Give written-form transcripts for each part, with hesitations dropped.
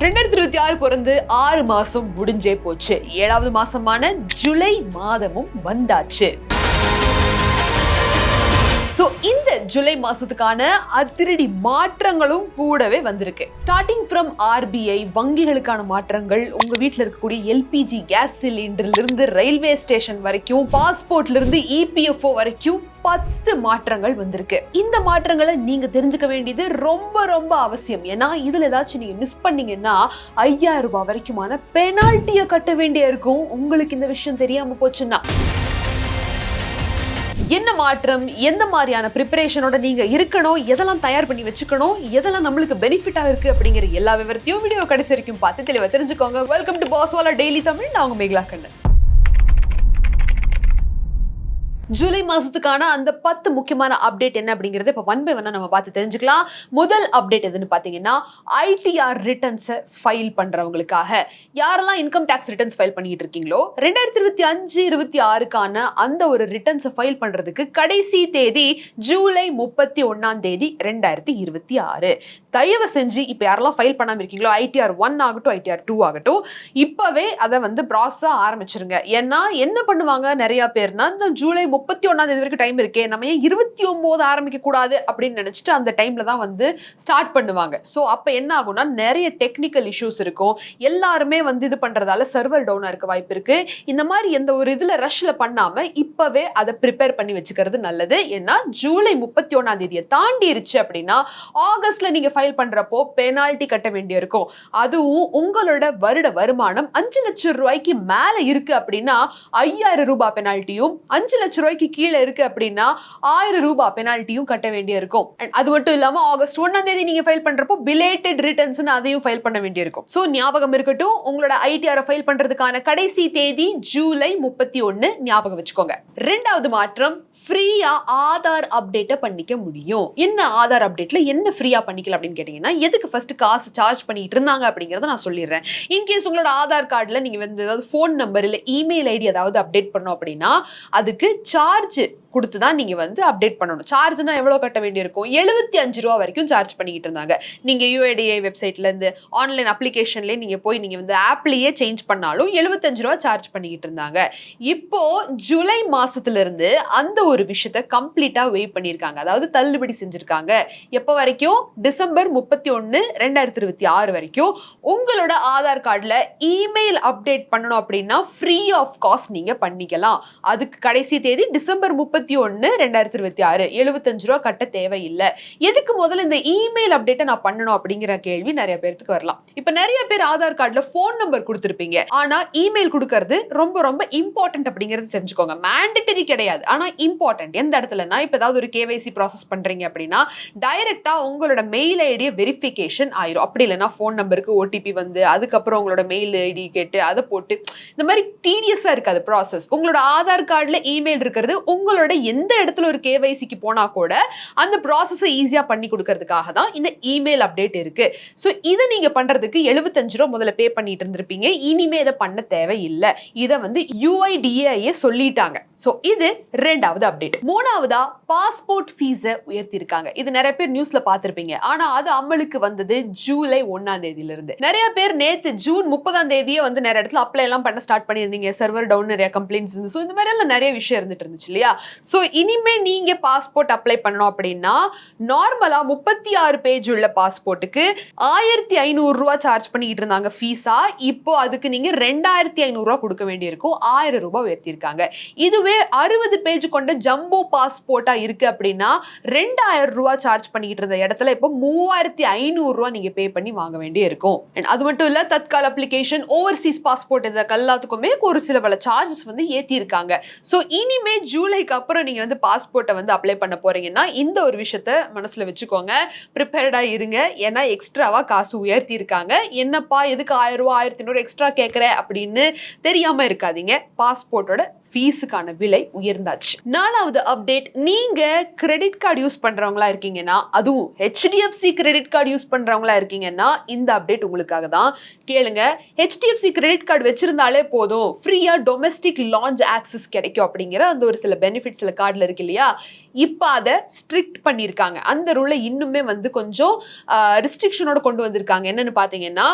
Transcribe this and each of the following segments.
2026 பிறந்து 6 மாசம் முடிஞ்சே போச்சு. 7வது மாசமான ஜூலை மாதமும் வந்தாச்சு. இந்த ஜூலை மாசத்துக்கான அதிரடி மாற்றங்களும் கூடவே வந்திருக்கு. ஸ்டார்டிங் ஃப்ரம் RBI வங்கிகளுக்கான மாற்றங்கள், உங்க வீட்டில் இருக்கக்கூடிய LPG கேஸ் சிலிண்டர்ல இருந்து ரயில்வே ஸ்டேஷன் வரைக்கும், பாஸ்போர்ட்ல இருந்து EPFO வரைக்கும் 10 மாற்றங்கள் வந்திருக்கு. இந்த மாற்றங்களை நீங்க தெரிஞ்சுக்க வேண்டியது ரொம்ப ரொம்ப அவசியம். ஏன்னா இதுல ஏதாச்சும் நீங்க மிஸ் பண்ணீங்கன்னா 5000 ரூபாய் வரைக்குமான பெனால்ட்டியை கட்ட வேண்டிய இருக்கும். உங்களுக்கு இந்த விஷயம் தெரியாம போச்சுன்னா என்ன மாற்றம், எந்த மாதிரியான ப்ரிப்பரேஷனோட நீங்க இருக்கணும், எதெல்லாம் தயார் பண்ணி வச்சுக்கணும், எதெல்லாம் நம்மளுக்கு பெனிஃபிட்டா இருக்கு அப்படிங்கிற எல்லா விவரத்தையும் வீடியோ கடைசி வரைக்கும் பார்த்து தெளிவா தெரிஞ்சுக்கோங்க. வெல்கம் டு பாஸ்வாலா டெய்லி தமிழ். நான் உங்க மேகலா கண்ணன். ஜூலை மாசத்துக்கான அந்த 10 முக்கியமான அப்டேட் என்ன அப்படிங்கறத இப்ப ஒன் பை ஒன்னா நம்ம பார்த்து தெரிஞ்சுக்கலாம். முதல் அப்டேட் எதுன்னு பாத்தீங்கன்னா, ITR ரிட்டர்ன்ஸை ஃபைல் பண்றவங்களுக்காக. யாரெல்லாம் இன்கம் டாக்ஸ் ரிட்டர்ன்ஸ் ஃபைல் பண்ணிட்டு இருக்கீங்களோ 2025-26க்கான அந்த ஒரு ரிட்டர்ன்ஸை ஃபைல் பண்றதுக்கு கடைசி தேதி ஜூலை 31 2026. தயவு செஞ்சு இப்ப யாரெல்லாம் ஃபைல் பண்ணாம இருக்கீங்களோ, ITR 1 ஆகட்டும் ITR 2 ஆகட்டும், இப்பவே அதை வந்து ப்ராசஸ் ஆரம்பிச்சிருங்க. ஏன்னா என்ன பண்ணுவாங்க நிறைய பேர்னா, இந்த ஜூலை 31 வரைக்கும் டைம் இருக்கே, நம்ம ஏன் 29 ஆரம்பிக்க கூடாது அப்படின்னு நினைச்சிட்டு அந்த டைம்ல தான் வந்து ஸ்டார்ட் பண்ணுவாங்க. சோ அப்ப என்ன ஆகும்னா நிறைய டெக்னிக்கல் இஷ்யூஸ் இருக்கும். எல்லாருமே வந்து இது பண்றதால சர்வர் டவுனா இருக்க வாய்ப்பு இருக்கு. இந்த மாதிரி எந்த ஒரு இதுல ரஷ்ல பண்ணாம இப்பவே அதை ப்ரிப்பேர் பண்ணி வச்சுக்கிறது நல்லது. ஏன்னா ஜூலை 31 தாண்டிருச்சு அப்படின்னா ஆகஸ்ட்ல நீங்க ஃபைல் பண்றப்போ பெனால்டி கட்ட வேண்டிய இருக்கும். அதுவும் உங்களோட வருட வருமானம் 5 லட்சம் ரூபாய்க்கு மேல இருக்கு அப்படின்னா 5000 ரூபாய் பெனால்ட்டியும், 5 லட்சம் ரூபாய்க்கு கீழே இருக்கு அப்படின்னா 1000 ரூபாய் பெனால்ட்டியும் கட்ட வேண்டிய இருக்கும். அது மட்டும் இல்லாம ஆகஸ்ட் 1 நீங்க ஃபைல் பண்றப்போ பிலேட்டட் ரிட்டர்ன்ஸ் அதையும் ஃபைல் பண்ண வேண்டிய இருக்கும். சோ ஞாபகம் இருக்கட்டும், உங்களோட ITR ஃபைல் பண்றதுக்கான கடைசி தேதி ஜூலை 31. ஞாபகம் வச்சுக்கோங்க. இரண்டாவது மாற்றம், ஃப்ரீயா ஆதார் அப்டேட்டை பண்ணிக்க முடியும். என்ன ஆதார் அப்டேட்ல என்ன ஃப்ரீயா பண்ணிக்கலாம் அப்படின்னு கேட்டீங்கன்னா, எதுக்கு ஃபர்ஸ்ட் காசு சார்ஜ் பண்ணிட்டு இருந்தாங்க அப்படிங்கறத நான் சொல்லிடுறேன். இன்கேஸ் உங்களோட ஆதார் கார்டுல நீங்க வந்து ஏதாவது போன் நம்பர் இல்ல இமெயில் ஐடி ஏதாவது அப்டேட் பண்ணோம் அப்படின்னா அதுக்கு சார்ஜ் கொடுத்துதான் நீங்க வந்து அப்டேட் பண்ணணும். சார்ஜ்னா எவ்வளவு கட்ட வேண்டியிருக்கும்? 75 ரூபா வரைக்கும் சார்ஜ் பண்ணிக்கிட்டு இருந்தாங்க. நீங்க UIDAI வெப்சைட்ல இருந்து ஆன்லைன் அப்ளிகேஷன்லயே நீங்க போய் நீங்க வந்து ஆப்லயே சேஞ்ச் பண்ணாலும் 75 ரூபா சார்ஜ் பண்ணிக்கிட்டு இருந்தாங்க. இப்போ ஜூலை மாசத்துல இருந்து அந்த ஒரு விஷயத்தை கம்ப்ளீட்டா வெயிட் பண்ணிருக்காங்க. அதாவது தள்ளுபடி செஞ்சிருக்காங்க. எப்ப வரைக்கும்? டிசம்பர் 31, 2026 வரைக்கும் உங்களோட ஆதார் கார்டுல இமெயில் அப்டேட் பண்ணணும் அப்படின்னா ஃப்ரீ ஆஃப் காஸ்ட் நீங்க பண்ணிக்கலாம். அதுக்கு கடைசி தேதி டிசம்பர் 31, 2026. 75 ரூபா கட்ட தேவையில்லை. எதுக்கு முதல்ல இந்த இமெயில் அப்டேட்டை நான் பண்ணணும் அப்படிங்கிற கேள்வி நிறைய பேருக்கு வரலாம். இப்ப நிறைய பேர் ஆதார் கார்டுல போன் நம்பர் கொடுத்திருப்பீங்க. ஆனா இமெயில் கொடுக்கறது ரொம்ப ரொம்ப இம்பார்ட்டன்ட் அப்படிங்கறது தெரிஞ்சுக்கோங்க. மேண்டேட்டரி கிடையாது, ஆனா இம்பார்ட்டன்ட். எந்த இடத்துலனா, இப்ப ஏதாவது ஒரு KYC ப்ராசஸ் பண்றீங்க அப்படின்னா டைரக்டா உங்களோட மெயில் ஐடியை வெரிஃபிகேஷன் ஆயிரும். அப்படி இல்லைன்னா போன் நம்பருக்கு OTP வந்து அதுக்கப்புறம் உங்களோட மெயில் ஐடி கேட்டு அதை போட்டு இந்த மாதிரி டீடியஸா இருக்காது ப்ராசஸ். உங்களோட ஆதார் கார்டுல இமெயில் இருக்கிறது உங்களோட எந்த இடத்துல ஒரு KYCக்கு போனா கூட அந்த ப்ராசஸை ஈஸியா பண்ணி கொடுக்கிறதுக்காக தான் இந்த இமெயில் அப்டேட் இருக்கு. சோ இதை நீங்க பண்றதுக்கு 75 ரூபா முதல்ல பே பண்ணிட்டு இருந்திருப்பீங்க. இனிமே இதை பண்ண தேவையில்லை. இதை வந்து UIDAI சொல்லிட்டாங்க. சோ இது இரண்டாவது அப்டேட். மூணாவதா பாஸ்போர்ட் ஃபீஸை உயர்த்தி இருக்காங்க. இது நிறைய பேர் நியூஸ்ல பார்த்திருப்பீங்க. ஆனா அது அமலுக்கு வந்தது ஜூலை 1 இருந்து. நிறைய பேர் நேத்து ஜூன் 30 வந்து நிறைய இடத்துல அப்ளை எல்லாம் பண்ண ஸ்டார்ட் பண்ணியிருந்தீங்க. சர்வர் டவுன், நிறைய கம்ப்ளைண்ட்ஸ் இருந்து. சோ இந்த மாதிரி எல்லாம் நிறைய விஷயம் இருந்துட்டு இருந்துச்சு இல்லையா? சோ இனிமே நீங்க பாஸ்போர்ட் அப்ளை பண்ணணும் அப்படின்னா நார்மலா 36 பேஜ் உள்ள பாஸ்போர்ட்டுக்கு 1500 ரூபாய் சார்ஜ் பண்ணிட்டு இருந்தாங்க ஃபீஸா. இப்போ அதுக்கு நீங்க 2500 ரூபாய் கொடுக்க வேண்டியிருக்கும். 1000 ரூபாய் உயர்த்திருக்காங்க. இதுவே 60 பேஜ் கொண்ட ஜம்போ பாஸ்போர்ட்டா இருக்கு அப்படின்னா 2000 ரூபாய் சார்ஜ் பண்ணிட்டு இருந்த இடத்துல இப்போ 3500 ரூபாய் நீங்க பே பண்ணி வாங்க வேண்டிய இருக்கும். அது மட்டும் இல்ல, தத்கால் அப்ளிகேஷன், ஓவர்சீஸ் பாஸ்போர்ட் இது எல்லாத்துக்குமே ஒரு சில பல சார்ஜஸ் வந்து ஏத்தி இருக்காங்க. சோ இனிமே ஜூலைக்கு அப்புறம் நீங்க வந்து பாஸ்போர்ட்டை வந்து அப்ளை பண்ண போறீங்கன்னா இந்த ஒரு விஷயத்த மனசுல வச்சுக்கோங்க. ப்ரிப்பேர்டா இருங்க. ஏன்னா எக்ஸ்ட்ராவா காசு உயர்த்தி இருக்காங்க. என்னப்பா எதுக்கு 1000 ரூபாய் 1500 எக்ஸ்ட்ரா கேட்கற அப்படின்னு தெரியாம இருக்காதீங்க. பாஸ்போர்ட்டோட ஃபீஸுக்கான விலை உயர்ந்தாச்சு. 4வது அப்டேட், நீங்க கிரெடிட் கார்டு யூஸ் பண்றவங்களா இருக்கீங்கன்னா, அதுவும் HDFC கிரெடிட் கார்டு யூஸ் பண்றவங்களா இருக்கீங்கன்னா இந்த அப்டேட் உங்களுக்காக தான். கேளுங்க, HDFC கிரெடிட் கார்டு வச்சிருந்தாலே போதும் ஃப்ரீயா டொமஸ்டிக் லான்ச் ஆக்சஸ் கிடைக்கும் அப்படிங்கிற அந்த ஒரு சில பெனிஃபிட்ஸ் சில கார்டுல இருக்கு இல்லையா, இப்ப அதை ஸ்ட்ரிக்ட் பண்ணிருக்காங்க. அந்த ரூலை இன்னுமே வந்து கொஞ்சம் ரெஸ்ட்ரிக்ஷனோட கொண்டு வந்திருக்காங்க. என்னன்னு பாத்தீங்கன்னா,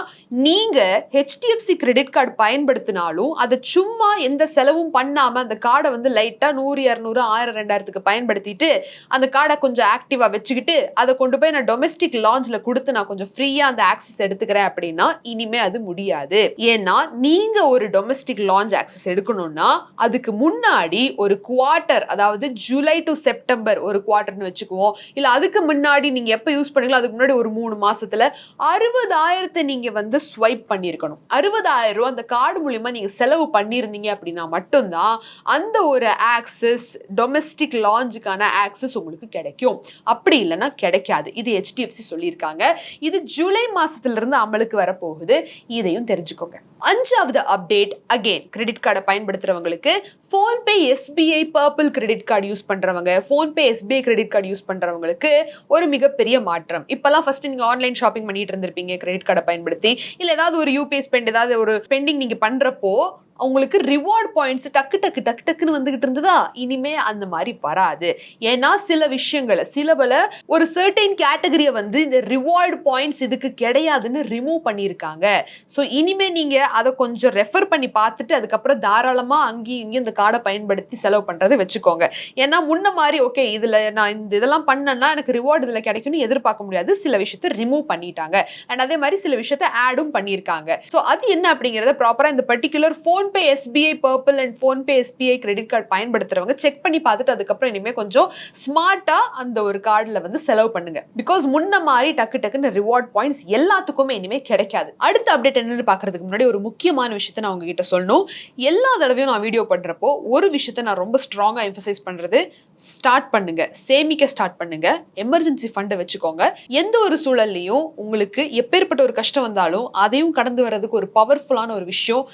நீங்க HDFC கிரெடிட் கார்டு பயன்படுத்தினாலும் அதை சும்மா எந்த செலவும் பண்ணாம அந்த கார்டை வந்து லைட்டா 100, 200, 1000, 2000க்கு பயன்படுத்திட்டு அந்த கார்டை கொஞ்சம் ஆக்டிவா வச்சுக்கிட்டு அதை கொண்டு போய் நான் டொமஸ்டிக் லான்ச்ல கொடுத்து நான் கொஞ்சம் ஃப்ரீயா அந்த ஆக்சஸ் எடுத்துக்கிறேன் அப்படின்னா இனிமே அது முடியாது. ஏன்னா நீங்க ஒரு டொமஸ்டிக் லான்ச் ஆக்சஸ் எடுக்கணும்னா அதுக்கு முன்னாடி ஒரு குவார்ட்டர், அதாவது ஜூலை டு செப்டம்பர் ஒரு குவார்ட்டர்னு வச்சுக்குவோம், இல்ல அதுக்கு முன்னாடி நீங்க எப்ப யூஸ் பண்ணீங்களோ அதுக்கு முன்னாடி ஒரு 3 மாசத்துல 60,000 நீங்க வந்து ஸ்வைப் பண்ணிருக்கணும். 60,000 அந்த கார்டு மூலமா நீங்க செலவு பண்ணிருந்தீங்க அப்படின்னா மட்டும்தான் அந்த ஒரு ஆக்சஸ், டொமஸ்டிக் லான்ச்சுக்கான ஆக்சஸ் உங்களுக்கு கிடைக்கும். அப்படி இல்லைன்னா கிடைக்காது. இது HDFC சொல்லியிருக்காங்க. இது ஜூலை மாசத்துல இருந்து அமலுக்கு வரப்போகுது. இதையும் தெரிஞ்சுக்கோங்க. 5வது அப்டேட், அகைன் கிரெடிட் கார்டை பயன்படுத்துறவங்களுக்கு PhonePe SBI purple credit card use பண்றவங்க, PhonePe SBI credit card use பண்றவங்களுக்கு ஒரு மிகப்பெரிய மாற்றம். இப்பெல்லாம் ஃபர்ஸ்ட் நீங்க ஆன்லைன் ஷாப்பிங் பண்ணிட்டு இருந்திருப்பீங்க கிரெடிட் கார்டை பயன்படுத்தி, இல்ல ஏதாவது ஒரு UPI ஸ்பெண்ட், ஏதாவது ஒரு ஸ்பெண்டிங் நீங்க பண்றப்போ உங்களுக்கு ரிவார்ட் பாயிண்ட்ஸ் டக்குன்னு வந்துகிட்டு இருந்ததா, இனிமே அந்த மாதிரி வராது. ஏன்னா சில விஷயங்களை, சில பல ஒரு சர்டைன் கேட்டகரியை வந்து இந்த ரிவார்டு பாயிண்ட்ஸ் இதுக்கு கிடையாதுன்னு ரிமூவ் பண்ணியிருக்காங்க. ஸோ இனிமே நீங்க அதை கொஞ்சம் ரெஃபர் பண்ணி பார்த்துட்டு அதுக்கப்புறம் தாராளமா அங்கேயும் இங்கேயும் இந்த கார்டை பயன்படுத்தி செலவு பண்றதை வச்சுக்கோங்க. ஏன்னா முன்ன மாதிரி ஓகே இதுல நான் இந்த இதெல்லாம் பண்ணேன்னா எனக்கு ரிவார்டு இதுல கிடைக்கும்னு எதிர்பார்க்க முடியாது. சில விஷயத்தை ரிமூவ் பண்ணிட்டாங்க. அண்ட் அதே மாதிரி சில விஷயத்தை ஆடும் பண்ணியிருக்காங்க. ஸோ அது என்ன அப்படிங்கறத ப்ராப்பரா இந்த particular PhonePe SBI purple and PhonePe SBI credit card பயன்படுத்துறவங்க செக் பண்ணி பார்த்துட்டு அதுக்கப்புறம் இனிமே கொஞ்சம் ஸ்மார்ட்டா அந்த ஒரு கார்டுல வந்து செலவு பண்ணுங்க. பிகாஸ் முன்ன மாதிரி டக்குன்னு ரிவார்ட் பாயிண்ட்ஸ் எல்லாத்துக்குமே இனிமே கிடைக்காது. அடுத்த அப்டேட் என்னன்னு பாக்குறதுக்கு முன்னாடி ஒரு முக்கியமான விஷயத்தை நான் உங்ககிட்ட சொல்லணும். எல்லா தடவையும் நான் வீடியோ பண்றப்போ ஒரு விஷயத்தை நான் ரொம்ப ஸ்ட்ராங்கா எம்பசைஸ் பண்றது, ஸ்டார்ட் பண்ணுங்க, சேமிக்க ஸ்டார்ட் பண்ணுங்க, எமர்ஜென்சி ஃபண்டை வச்சுக்கோங்க. எந்த ஒரு சூழல்லையும் உங்களுக்கு எப்பேற்பட்ட ஒரு கஷ்டம் வந்தாலும் அதையும் கடந்து வர்றதுக்கு ஒரு பவர்ஃபுல்லான ஒரு விஷயம்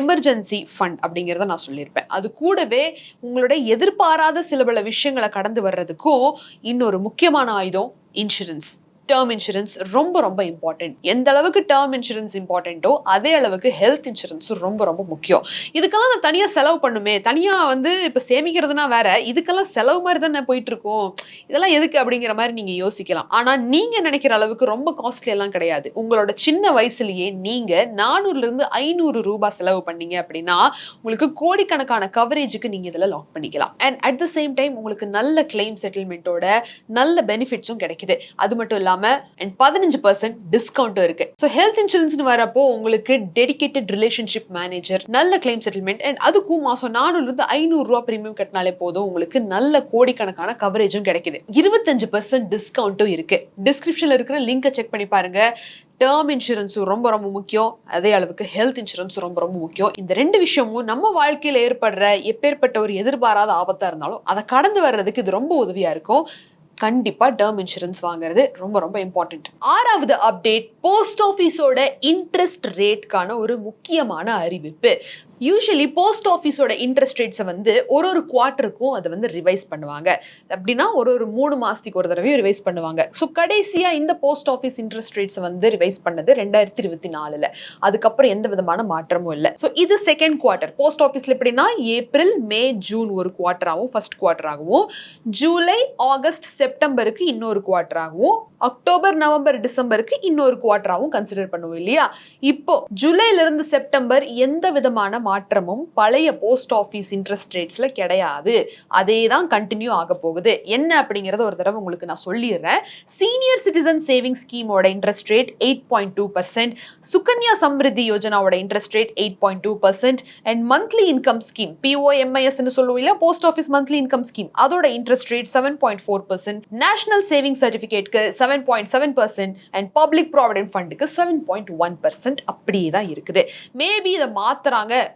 எமர்ஜென்சி ஃபண்ட் அப்படிங்கிறத நான் சொல்லியிருப்பேன். அது கூடவே உங்களுடைய எதிர்பாராத சில பல விஷயங்களை கடந்து வர்றதுக்கும் இன்னொரு முக்கியமான ஆயுதம் இன்சூரன்ஸ். டேர்ம் இன்சூரன்ஸ் ரொம்ப ரொம்ப இம்பார்ட்டன்ட். எந்த அளவுக்கு டேர்ம் இன்சூரன்ஸ் இம்பார்ட்டன்ட்டோ அதே அளவுக்கு ஹெல்த் இன்சூரன்ஸும் ரொம்ப ரொம்ப முக்கியம். இதுக்கெல்லாம் நான் தனியாக செலவு பண்ணுமே, தனியாக வந்து இப்போ சேமிக்கிறதுனா வேற, இதுக்கெல்லாம் செலவு மாதிரி தானே போயிட்டு இருக்கோம், இதெல்லாம் எதுக்கு அப்படிங்கிற மாதிரி நீங்க யோசிக்கலாம். ஆனா நீங்க நினைக்கிற அளவுக்கு ரொம்ப காஸ்ட்லி எல்லாம் கிடையாது. உங்களோட சின்ன வயசுலயே நீங்க 400 இருந்து 500 ரூபாய் செலவு பண்ணீங்க அப்படின்னா உங்களுக்கு கோடிக்கணக்கான கவரேஜுக்கு நீங்க இதுல லாக் பண்ணிக்கலாம். And at the same time உங்களுக்கு நல்ல கிளைம் செட்டில்மெண்ட்டோட நல்ல பெனிஃபிட்ஸும் கிடைக்குது. அது மட்டும் இல்லாம 15% டிஸ்கவுண்ட்டும் இருக்கு. சோ ஹெல்த் இன்சூரன்ஸ்னு வரப்போ உங்களுக்கு டெடிகேட்டட் ரிலேஷன்ஷிப் மேனேஜர், நல்ல கிளைம் செட்டில்மெண்ட், அண்ட் அதுக்கும் மாசம் 400 இருந்து 500 ரூபாய் பிரீமியம் கட்டினாலே போதும் உங்களுக்கு நல்ல கோடிக்கணக்கான கவரேஜும் கிடைக்குது. 25% டிஸ்கவுண்ட்டும் இருக்கு. டிஸ்கிரிப்ஷன்ல இருக்கிற லிங்கை செக் பண்ணி பாருங்க. டேர்ம் இன்சூரன்ஸும் ரொம்ப ரொம்ப முக்கியம், அதே அளவுக்கு ஹெல்த் இன்சூரன்ஸும் ரொம்ப ரொம்ப முக்கியம். இந்த ரெண்டு விஷயமும் நம்ம வாழ்க்கையில ஏற்படுற எப்பேற்பட்ட ஒரு எதிர்பாராத ஆபத்தா இருந்தாலும் அதை கடந்து வர்றதுக்கு இது ரொம்ப உதவியா இருக்கும். கண்டிப்பா டேர்ம் இன்சூரன்ஸ் வாங்குறது ரொம்ப ரொம்ப இம்பார்ட்டன்ட். 6வது அப்டேட், போஸ்ட் ஆபீஸோட இன்ட்ரெஸ்ட் ரேட்கான ஒரு முக்கியமான அறிவிப்பு. யூசுவலி போஸ்ட் ஆஃபீஸோட இன்ட்ரெஸ்ட் ரேட்ஸை வந்து ஒரு குவார்ட்டருக்கும் அதை வந்து ரிவைஸ் பண்ணுவாங்க. அப்படின்னா ஒரு 3 மாசத்துக்கு ஒரு தடவையும் ரிவைஸ் பண்ணுவாங்க. ஸோ கடைசியா இந்த போஸ்ட் ஆஃபீஸ் இன்ட்ரெஸ்ட் ரேட்ஸை வந்து ரிவைஸ் பண்ணது 2024. அதுக்கப்புறம் எந்த விதமான மாற்றமும் இல்லை. ஸோ இது செகண்ட் குவார்ட்டர். போஸ்ட் ஆஃபீஸ்ல எப்படின்னா ஏப்ரல், மே, ஜூன் ஒரு குவார்ட்டராகவும், ஃபர்ஸ்ட் குவார்ட்டர் ஆகவும், ஜூலை, ஆகஸ்ட், செப்டம்பருக்கு இன்னொரு குவார்ட்டர் ஆகவும், அக்டோபர், நவம்பர், டிசம்பருக்கு இன்னொரு குவார்ட்டராகவும் கன்சிடர் பண்ணுவோம் இல்லையா. இப்போ ஜூலைல இருந்து செப்டம்பர் எந்த விதமான மாற்றமும் பழைய போஸ்ட் ஆஃபீஸ் இன்ட்ரெஸ்ட் ரேட்ஸ்ல கிடையாது. அதே தான் கண்டினியூ ஆக போகுது. என்ன அப்படிங்கறத ஒரு தடவை உங்களுக்கு நான் சொல்லிடுறேன். சீனியர் சிட்டிசன் சேவிங் ஸ்கீமோட இன்ட்ரெஸ்ட் ரேட் 8.2%, சுகன்யா சம்ரித்தி யோஜனாவோட interest rate 8.2%, and monthly income scheme POMIS ன்னு சொல்லுவோம் இல்ல, post office monthly income scheme, அதோட இன்ட்ரெஸ்ட் ரேட் 7.4%, நேஷனல் சேவிங் சர்டிபிகேட்க்கு 7.7%, அண்ட் பப்ளிக் ப்ராவிடென்ட் ஃபண்டுக்கு 7.1% அப்படியே தான் இருக்குது. மேபி இதை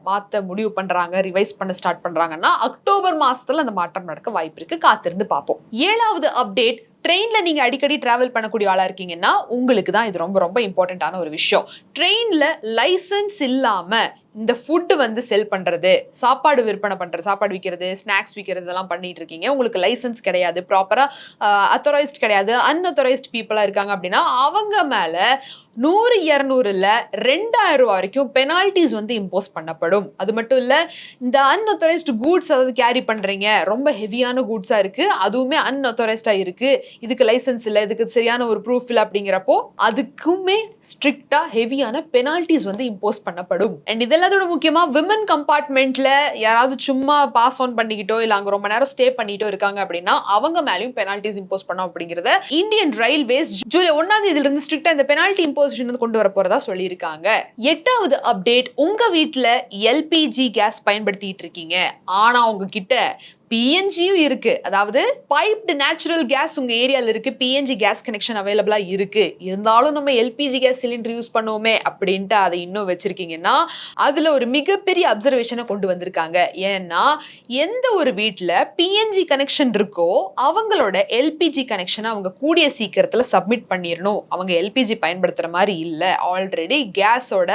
மாத்த முடிவு பண்றாங்க, ரிவைஸ் பண்ண ஸ்டார்ட் பண்றாங்கன்னா அக்டோபர் மாசத்துல அந்த மாற்றம் நடக்க வாய்ப்பு இருக்கு. காத்திருந்து பார்ப்போம். 7வது அப்டேட், ட்ரெயின்ல நீங்க அடிக்கடி டிராவல் பண்ணக்கூடிய ஆளா இருக்கீங்கன்னா உங்களுக்கு தான் இது ரொம்ப ரொம்ப இம்பார்ட்டன்டான ஒரு விஷயம். ட்ரெயின்ல லைசன்ஸ் இல்லாம இந்த ஃபுட்டு வந்து செல் பண்றது, சாப்பாடு விற்பனை பண்றது, சாப்பாடு விற்கிறது, ஸ்நாக்ஸ் விற்கிறது இதெல்லாம் பண்ணிட்டு இருக்கீங்க, உங்களுக்கு லைசன்ஸ் கிடையாது, ப்ராப்பரா அத்தாரைஸ்ட் கிடையாது, அன்அத்தாரைஸ்ட் பீப்புளா இருக்காங்க அப்படின்னா அவங்க மேல 100, 200 இல்ல 2000 ரூபாய் வரைக்கும் பெனால்டிஸ் வந்து இம்போஸ் பண்ணப்படும். அது மட்டும் இல்ல, இந்த அன்அத்தாரைஸ்ட் கூட்ஸ் அதாவது கேரி பண்றீங்க, ரொம்ப ஹெவியான கூட்ஸா இருக்கு, அதுவுமே அன்அத்தாரைஸ்டா இருக்கு, இதுக்கு லைசன்ஸ் இல்ல, இதுக்கு சரியான ஒரு ப்ரூஃப் இல்ல அப்படிங்கிறப்போ அதுக்குமே ஸ்ட்ரிக்டா ஹெவியான பெனால்டிஸ் வந்து இம்போஸ் பண்ணப்படும். அண்ட் இதெல்லாத்தோட முக்கியமா விமன் கம்பார்ட்மெண்ட்ல யாராவது சும்மா பாஸ் ஆன் பண்ணிக்கிட்டோ இல்ல அங்க ரொம்ப நேரம் ஸ்டே பண்ணிட்டோ இருக்காங்க அப்படின்னா அவங்க மேலயும் பெனால்டிஸ் இம்போஸ் பண்ணோம் அப்படிங்கறத இந்தியன் ரயில்வேஸ் ஜூலை 1ஆம் தேதியில இருந்து ஸ்ட்ரிக்டா இந்த பெனால்டி இம்போஸ் கொண்டு வர போறதா சொல்லியிருக்காங்க. 8வது அப்டேட், உங்க வீட்ல எல்பிஜி கேஸ் பயன்படுத்திட்டு இருக்கீங்க, ஆனா உங்ககிட்ட பிஎன்ஜியும் இருக்கு, அதாவது பைப்டு நேச்சுரல் கேஸ் உங்க ஏரியால இருக்கு, பிஎன்ஜி கேஸ் கனெக்ஷன் அவைலபிளா இருக்கு, இருந்தாலும் நம்ம எல்பிஜி கேஸ் சிலிண்டர் யூஸ் பண்ணுவோமே அப்படின்ட்டு அதை இன்னும் வச்சிருக்கீங்கன்னா அதுல ஒரு மிகப்பெரிய அப்சர்வேஷனை கொண்டு வந்திருக்காங்க. ஏன்னா எந்த ஒரு வீட்டுல பிஎன்ஜி கனெக்ஷன் இருக்கோ அவங்களோட எல்பிஜி கனெக்ஷனை அவங்க கூடிய சீக்கிரத்துல சப்மிட் பண்ணிடணும். அவங்க எல்பிஜி பயன்படுத்துற மாதிரி இல்ல, ஆல்ரெடி கேஸோட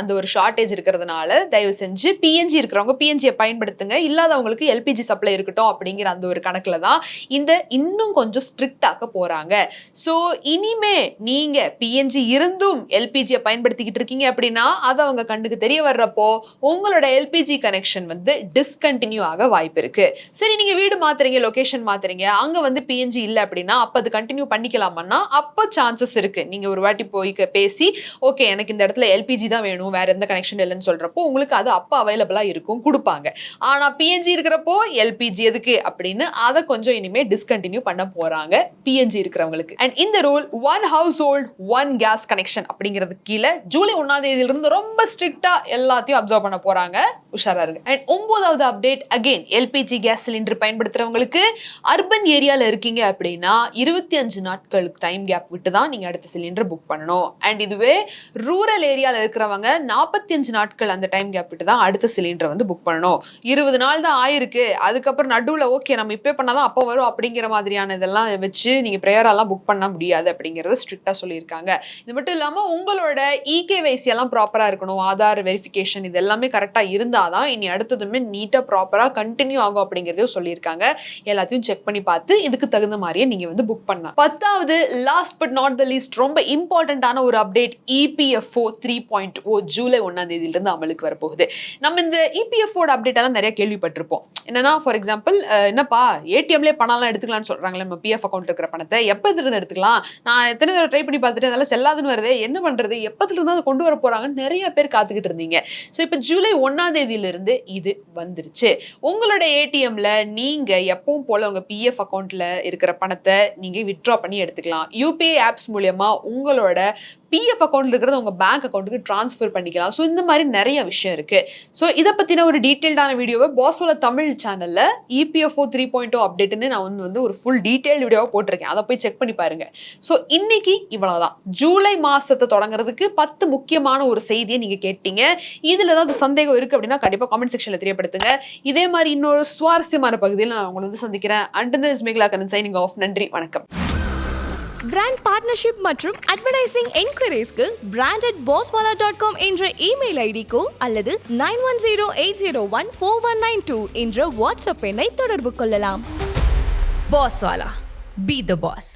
அந்த ஒரு ஷார்டேஜ் இருக்கிறதுனால தயவு செஞ்சு பிஎன்ஜி இருக்கிறவங்க பிஎன்ஜியை பயன்படுத்துங்க, இல்லாதவங்களுக்கு எல்பிஜி சப்ளை இருக்கட்டும் அப்படிங்கிற அந்த ஒரு கணக்குல தான் இந்த இன்னும் கொஞ்சம் ஸ்ட்ரிக்ட் ஆக்க போறாங்க. சோ இனிமே நீங்க பிஎன்ஜி இருந்தும் எல்பிஜியை பயன்படுத்திக்கிட்டு இருக்கீங்க அப்படின்னா அது அவங்க கண்ணுக்கு தெரிய வர்றப்போ உங்களோட எல்பிஜி கனெக்ஷன் வந்து டிஸ்கண்டினியூ ஆக வாய்ப்பு இருக்கு. சரி, நீங்க வீடு மாத்துறீங்க, லொகேஷன் மாத்துறீங்க, அங்க வந்து பிஎன்ஜி இல்ல அப்படின்னா அப்ப அது கண்டினியூ பண்ணிக்கலாமா? அப்ப சான்சஸ் இருக்கு. நீங்க ஒரு வாட்டி போய் பேசி ஓகே எனக்கு இந்த இடத்துல எல்பிஜி தான் வேணும், வேற எந்த கனெக்ஷன் இல்லைன்னு சொல்றப்போ உங்களுக்கு அது அப்ப அவைலபிளா இருக்கும், கொடுப்பாங்க. ஆனா பிஎன்ஜி இருக்கிறப்போ எல்பிஜி எதுக்கு அப்படின்னு அதை கொஞ்சம் இனிமே டிஸ்கண்டினியூ பண்ண போறாங்க பிஎன்ஜி இருக்கிறவங்களுக்கு. அண்ட் இந்த rule one house hold one gas connection அப்படிங்கிறது கீழே ஜூலை 1ஆம் தேதியிலிருந்து ரொம்ப ஸ்ட்ரிக்டா எல்லாத்தையும் அப்சர்வ் பண்ண போறாங்க. உஷாரா இருக்கு. அண்ட் 9வது update, again LPG gas cylinder பயன்படுத்துறவங்களுக்கு அர்பன் ஏரியால இருக்கீங்க அப்படின்னா 25 நாட்களுக்கு டைம் கேப் விட்டு தான் நீங்க அடுத்த சிலிண்டர் புக் பண்ணணும். அண்ட் இதுவே ரூரல் ஏரியால இருக்கிறவங்க 45 நாட்கள் அந்த டைம் கேப் விட்டு தான் அடுத்த சிலிண்டர் வந்து புக் பண்ணணும். 20 நாள் தான் ஆயிருக்கு, அதுக்கப்புறம் நடுவில் ஓகே நம்ம இப்போ பண்ணாதான் அப்போ வரும் அப்படிங்கிற மாதிரியான இதெல்லாம் வச்சு நீங்க ப்ரேயரெல்லாம் புக் பண்ண முடியாது அப்படிங்கறத ஸ்ட்ரிக்டா சொல்லியிருக்காங்க. இது மட்டும் இல்லாம உங்களோட இகேவைசி எல்லாம் ப்ராப்பரா இருக்கணும், ஆதார் வெரிஃபிகேஷன் இது எல்லாமே கரெக்டா இருந்தாதான் இனி அடுத்ததுமே நீட்டா ப்ராப்பரா கண்டினியூ ஆகும் அப்படிங்கறதையும் சொல்லியிருக்காங்க. எல்லாத்தையும் செக் பண்ணி பார்த்து இதுக்கு தகுந்த மாதிரியே நீங்க வந்து புக் பண்ணலாம். 10வது last but not the least, ரொம்ப இம்பார்ட்டன்டான ஒரு அப்டேட், இபிஎஃப்ஓ 3.0 ஜூலை 1ஆம் தேதியிலிருந்து அமலுக்கு வரப்போகுது. நம்ம இந்த இபிஎஃப்ஓட அப்டேட் எல்லாம் நிறைய கேள்விப்பட்டிருப்போம். என்னன்னா ஃபார் எக்ஸாம்பிள் என்னப்பா ஏடிஎம்லேயே பணம்லாம் எடுத்துக்கலாம்னு சொல்றாங்களே, நம்ம பிஎஃப் அக்கௌண்ட் இருக்கிற பணத்தை எப்பத்துல இருந்து எடுத்துக்கலாம், நான் எத்தனை தடவை ட்ரை பண்ணி பார்த்துட்டு அதெல்லாம் செல்லாதுன்னு வருது, என்ன பண்றது, எப்பத்துல இருந்து அதை கொண்டு வர போறாங்கன்னு நிறைய பேர் காத்துக்கிட்டு இருந்தீங்க. ஸோ இப்போ ஜூலை 1ஆம் தேதியிலிருந்து இது வந்துருச்சு. உங்களோட ஏடிஎம்ல நீங்க எப்பவும் போல உங்க பிஎஃப் அக்கௌண்ட்ல இருக்கிற பணத்தை நீங்க வித்ட்ரா பண்ணி எடுத்துக்கலாம். யூபிஐ ஆப்ஸ் மூலமா உங்களோட பிஎஃப் அக்கௌண்ட்ல இருக்கிறது உங்க பேங்க் அக்கௌண்ட்டுக்கு டிரான்ஸ்ஃபர் பண்ணிக்கலாம். ஸோ இந்த மாதிரி நிறைய விஷயம் இருக்கு. ஸோ இதை பத்தின ஒரு டீடைல்டான வீடியோவை பாஸ்வாலா தமிழ் சேனல்ல இபிஎஃப்ஓ 3.0 அப்டேட்னு நான் வந்து ஒரு ஃபுல் டீடைல் வீடியோவை போட்டிருக்கேன், அதை போய் செக் பண்ணி பாருங்க. ஸோ இன்னைக்கு இவ்வளவுதான். ஜூலை மாசத்தை தொடங்குறதுக்கு 10 முக்கியமான ஒரு செய்தியை நீங்க கேட்டீங்க. இதுல ஏதாவது சந்தேகம் இருக்கு அப்படின்னா கண்டிப்பா கமெண்ட் செக்ஷன்ல தெரியப்படுத்துங்க. இதே மாதிரி இன்னொரு சுவாரஸ்யமான பகுதியில் நான் உங்களை வந்து சந்திக்கிறேன். Until then, Meghala Kannan signing off. நன்றி, வணக்கம். பிராண்ட் பார்ட்னர்ஷிப் மற்றும் அட்வர்டைசிங் என்கொயரிஸ்க்கு brand@bosswala.com என்ற இமெயில் ஐடிக்கோ அல்லது 9108014192 என்ற வாட்ஸ்அப் எண்ணை தொடர்பு கொள்ளலாம். Bosswala. Be the boss.